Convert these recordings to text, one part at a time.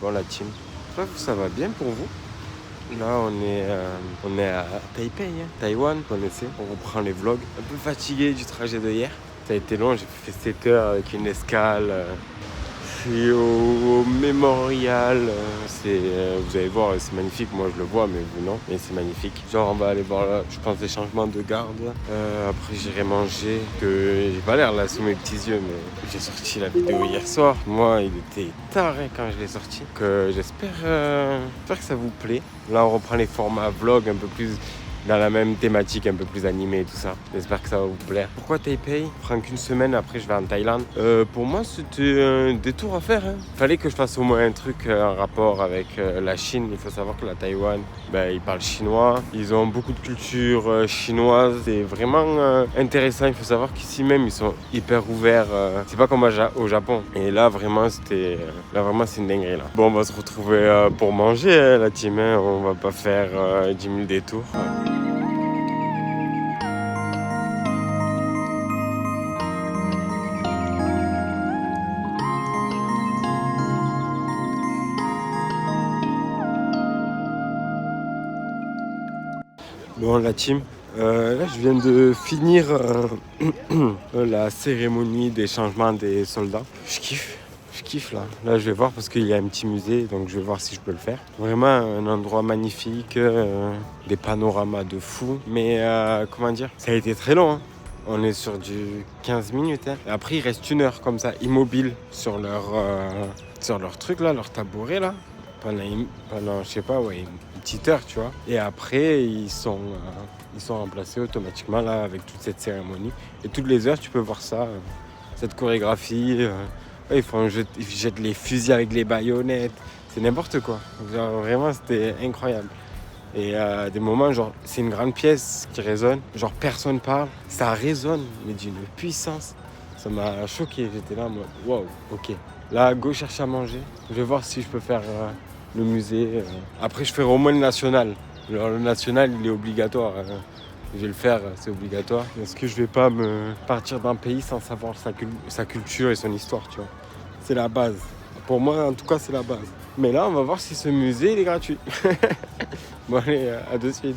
Bon la team, j'espère que ça va bien pour vous. Là on est à Taipei, Taïwan, vous connaissez. On reprend les vlogs. Un peu fatigué du trajet de hier. Ça a été long, j'ai fait 7 heures avec une escale. Je suis au mémorial. Vous allez voir, c'est magnifique. Moi je le vois, mais vous non. Mais c'est magnifique. Genre on va aller voir là, je pense, des changements de garde. Après j'irai manger. Que j'ai pas l'air là sous mes petits yeux, mais j'ai sorti la vidéo hier soir. Moi il était tard quand je l'ai sorti. J'espère que ça vous plaît. Là on reprend les formats vlog un peu plus dans la même thématique, un peu plus animée et tout ça. J'espère que ça va vous plaire. Pourquoi Taipei? Je prends qu'une semaine, après je vais en Thaïlande. Pour moi, c'était un détour à faire. Fallait que je fasse au moins un truc en rapport avec la Chine. Il faut savoir que la Taïwan, ils parlent chinois. Ils ont beaucoup de culture chinoise. C'est vraiment intéressant. Il faut savoir qu'ici même, ils sont hyper ouverts. C'est pas comme au Japon. Et là, vraiment, c'est une dinguerie. Là. Bon, on va se retrouver pour manger, la team. On va pas faire 10 000 détours. Bon la team, là je viens de finir la cérémonie des changements des soldats. Je kiffe là. Là je vais voir parce qu'il y a un petit musée, donc je vais voir si je peux le faire. Vraiment un endroit magnifique, des panoramas de fou. Mais comment dire, ça a été très long. Hein. On est sur du 15 minutes. Hein. Et après il reste 1 heure comme ça, immobile sur leur truc là, leur tabouret là. Pendant je sais pas, une petite heure, tu vois. Et après, ils sont remplacés automatiquement là avec toute cette cérémonie. Et toutes les heures, tu peux voir ça, cette chorégraphie. Ils jettent les fusils avec les baïonnettes. C'est n'importe quoi. Genre, vraiment, c'était incroyable. Et à des moments, genre, c'est une grande pièce qui résonne. Genre, personne parle. Ça résonne, mais d'une puissance. Ça m'a choqué. J'étais là, moi, waouh, ok. Là, go chercher à manger. Je vais voir si je peux faire le musée. Après, je ferai au moins le national. Alors, le national, il est obligatoire. Je vais le faire, c'est obligatoire. Est-ce que je vais pas me partir d'un pays sans savoir sa culture et son histoire, tu vois? C'est la base. Pour moi, en tout cas, c'est la base. Mais là, on va voir si ce musée, il est gratuit. Bon, allez, à de suite.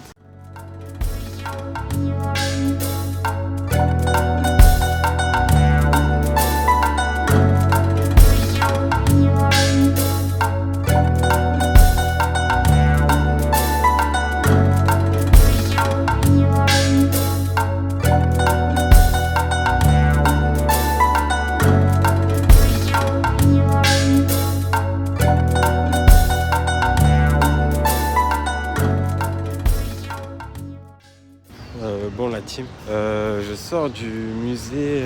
Bon la team, je sors du musée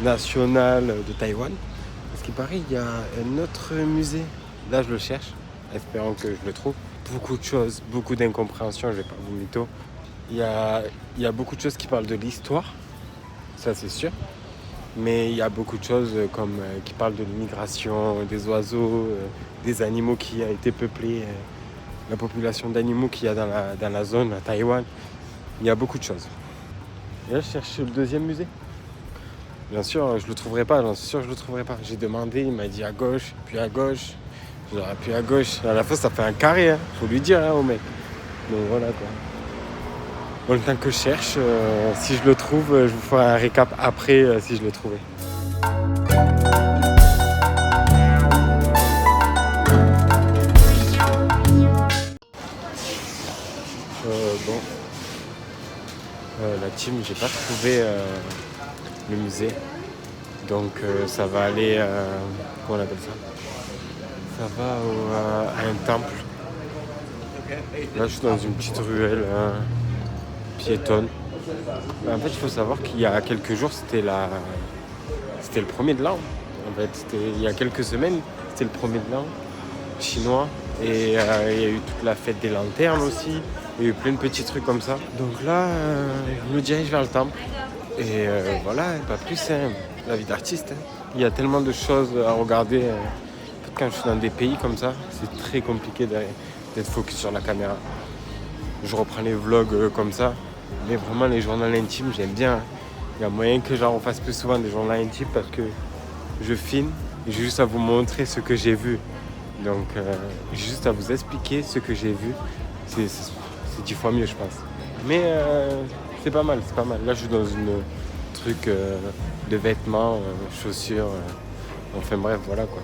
national de Taïwan. Parce qu'il paraît il y a un autre musée. Là je le cherche, espérons que je le trouve. Beaucoup de choses, beaucoup d'incompréhension, je vais pas vous mytho. Il y a beaucoup de choses qui parlent de l'histoire, ça c'est sûr. Mais il y a beaucoup de choses qui parlent de l'immigration, des oiseaux, des animaux qui a été peuplés, la population d'animaux qu'il y a dans la zone à Taïwan. Il y a beaucoup de choses. Et là, je cherche le deuxième musée. Bien sûr, je le trouverai pas. J'en suis sûr que je le trouverai pas. J'ai demandé, il m'a dit à gauche, puis à gauche. Puis à gauche. À la fois, ça fait un carré. Faut lui dire au mec. Donc voilà quoi. Bon, le temps que je cherche, si je le trouve, je vous ferai un récap après si je l'ai trouvé. La team, j'ai pas trouvé le musée. Donc ça va aller, comment on appelle ça? Ça va à un temple. Là je suis dans une petite ruelle piétonne. En fait il faut savoir qu'il y a quelques jours c'était le 1er de l'an. En fait il y a quelques semaines c'était le 1er de l'an chinois. Et il y a eu toute la fête des lanternes aussi. Il y a eu plein de petits trucs comme ça. Donc là je me dirige vers le temple. Et voilà, pas plus, la vie d'artiste. Il y a tellement de choses à regarder. Quand je suis dans des pays comme ça, c'est très compliqué d'être focus sur la caméra. Je reprends les vlogs comme ça. Mais vraiment, les journaux intimes, j'aime bien. Il y a moyen que j'en refasse plus souvent des journaux intimes parce que je filme et j'ai juste à vous montrer ce que j'ai vu. Donc juste à vous expliquer ce que j'ai vu, c'est 10 fois mieux je pense. Mais c'est pas mal, c'est pas mal. Là je suis dans une truc de vêtements, chaussures, enfin bref voilà quoi.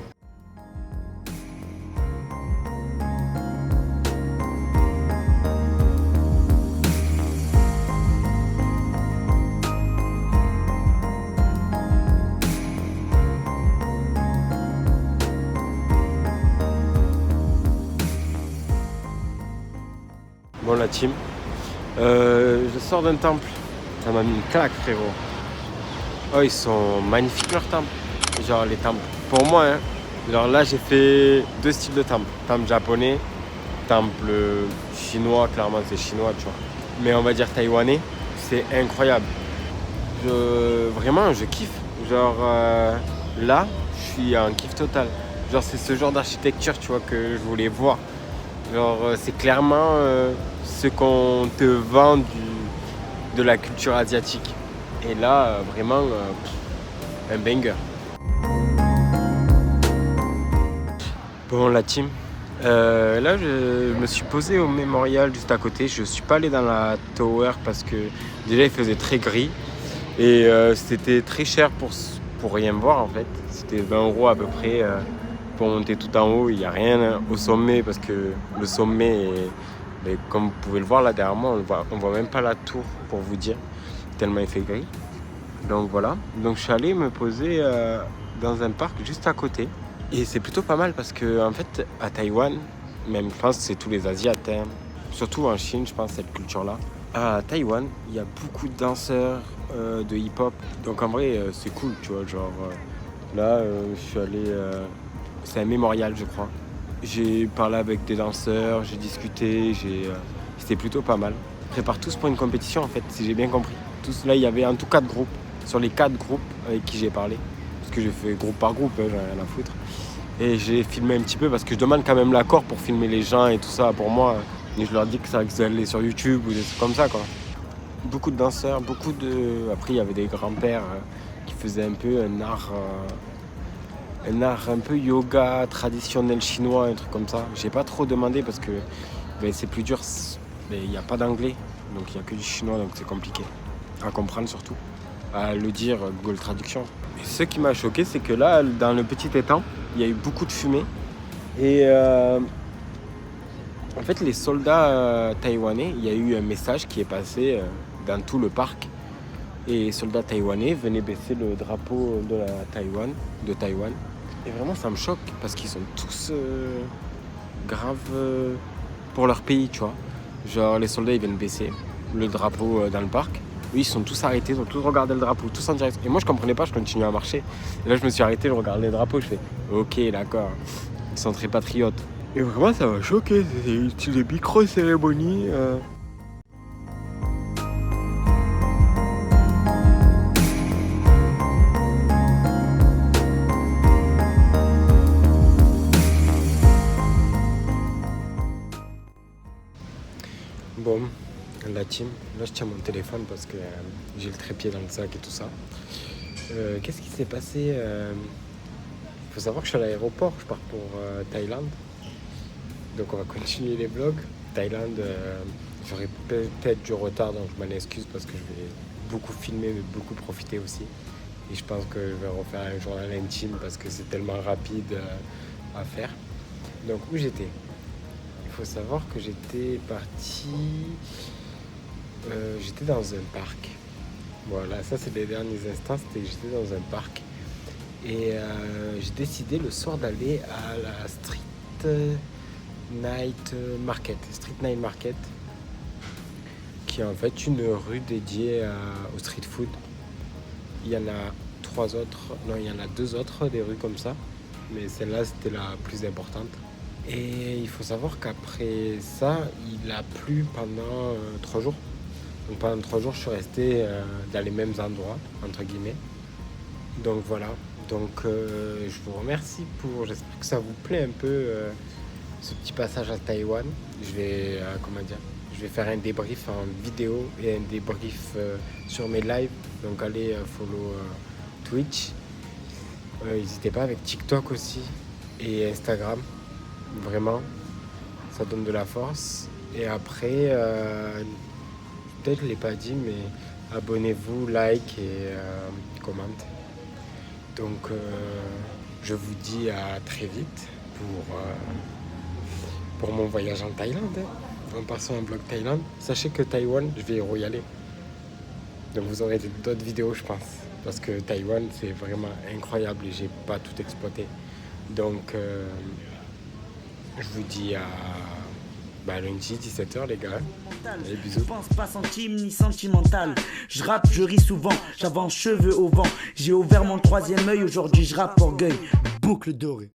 Bon la team, je sors d'un temple, ça m'a mis une claque frérot. Oh ils sont magnifiques leurs temples, genre les temples, pour moi hein. Genre là j'ai fait 2 styles de temples, temple japonais, temple chinois, clairement c'est chinois tu vois. Mais on va dire taïwanais, c'est incroyable. Vraiment je kiffe, genre là je suis en kiff total. Genre c'est ce genre d'architecture tu vois que je voulais voir. Genre c'est clairement ce qu'on te vend de la culture asiatique. Et là vraiment un banger. Bon la team, là je me suis posé au mémorial juste à côté. Je suis pas allé dans la tower parce que déjà il faisait très gris. Et c'était très cher pour rien voir en fait. C'était 20 € à peu près pour monter tout en haut. Il n'y a rien au sommet parce que le sommet est, comme vous pouvez le voir là derrière moi, on voit même pas la tour pour vous dire, tellement il fait gris. Donc voilà, donc je suis allé me poser dans un parc juste à côté. Et c'est plutôt pas mal parce que en fait à Taïwan, même je pense que c'est tous les Asiates, surtout en Chine je pense cette culture-là. À Taïwan, il y a beaucoup de danseurs de hip-hop. Donc en vrai, c'est cool, tu vois. Genre, là, je suis allé... c'est un mémorial, je crois. J'ai parlé avec des danseurs, j'ai discuté, c'était plutôt pas mal. Ils préparent tous pour une compétition, en fait, si j'ai bien compris. Tous, là, il y avait en tout 4 groupes. Sur les 4 groupes avec qui j'ai parlé. Parce que j'ai fait groupe par groupe, j'en ai rien à foutre. Et j'ai filmé un petit peu parce que je demande quand même l'accord pour filmer les gens et tout ça. Pour moi, et je leur dis que ça allait sur YouTube ou des trucs comme ça, quoi. Beaucoup de danseurs, beaucoup de... Après, il y avait des grands-pères qui faisaient un peu un art un peu yoga traditionnel chinois, un truc comme ça. J'ai pas trop demandé parce que c'est plus dur. Mais il n'y a pas d'anglais, donc il n'y a que du chinois, donc c'est compliqué à comprendre surtout. À le dire, Google Traduction. Et ce qui m'a choqué, c'est que là, dans le petit étang, il y a eu beaucoup de fumée. Et en fait, les soldats taïwanais, il y a eu un message qui est passé dans tout le parc. Et les soldats taïwanais venaient baisser le drapeau de Taïwan. Et vraiment, ça me choque parce qu'ils sont tous graves pour leur pays, tu vois. Genre, les soldats, ils viennent baisser le drapeau dans le parc. Eux, ils sont tous arrêtés, ils ont tous regardé le drapeau, tous en direct. Et moi, je comprenais pas, je continuais à marcher. Et là, je me suis arrêté, je regardais le drapeau, je fais ok, d'accord. Ils sont très patriotes. Et vraiment, ça m'a choqué. C'est des micro-cérémonies. Bon, la team, là je tiens mon téléphone parce que j'ai le trépied dans le sac et tout ça. Qu'est-ce qui s'est passé faut savoir que je suis à l'aéroport, je pars pour Thaïlande. Donc on va continuer les vlogs. Thaïlande, j'aurai peut-être du retard, donc je m'en excuse parce que je vais beaucoup filmer, mais beaucoup profiter aussi. Et je pense que je vais refaire un journal intime parce que c'est tellement rapide à faire. Donc où j'étais ? Il faut savoir que j'étais parti... j'étais dans un parc. Voilà, ça c'est les derniers instants, j'étais dans un parc. Et j'ai décidé le soir d'aller à la Street Night Market, qui est en fait une rue dédiée au street food. Il y en a 2 autres, des rues comme ça. Mais celle-là, c'était la plus importante. Et il faut savoir qu'après ça, il a plu pendant 3 jours. Donc pendant 3 jours, je suis resté dans les mêmes endroits, entre guillemets. Donc voilà. Donc je vous remercie j'espère que ça vous plaît un peu ce petit passage à Taïwan. Je vais faire un débrief en vidéo et un débrief sur mes lives. Donc allez follow Twitch. N'hésitez pas avec TikTok aussi et Instagram. Vraiment, ça donne de la force. Et après, peut-être je ne l'ai pas dit, mais abonnez-vous, like et commentez. Donc, je vous dis à très vite pour mon voyage en Thaïlande. En passant un vlog Thaïlande. Sachez que Taïwan, je vais y aller. Donc vous aurez d'autres vidéos, je pense. Parce que Taïwan, c'est vraiment incroyable et j'ai pas tout exploité. Donc, je vous dis à lundi, 17h, les gars. Et bisous. Je pense pas centime ni sentimental. Je rappe, je ris souvent, j'avance cheveux au vent. J'ai ouvert mon troisième œil, aujourd'hui je rappe orgueil. Boucle dorée.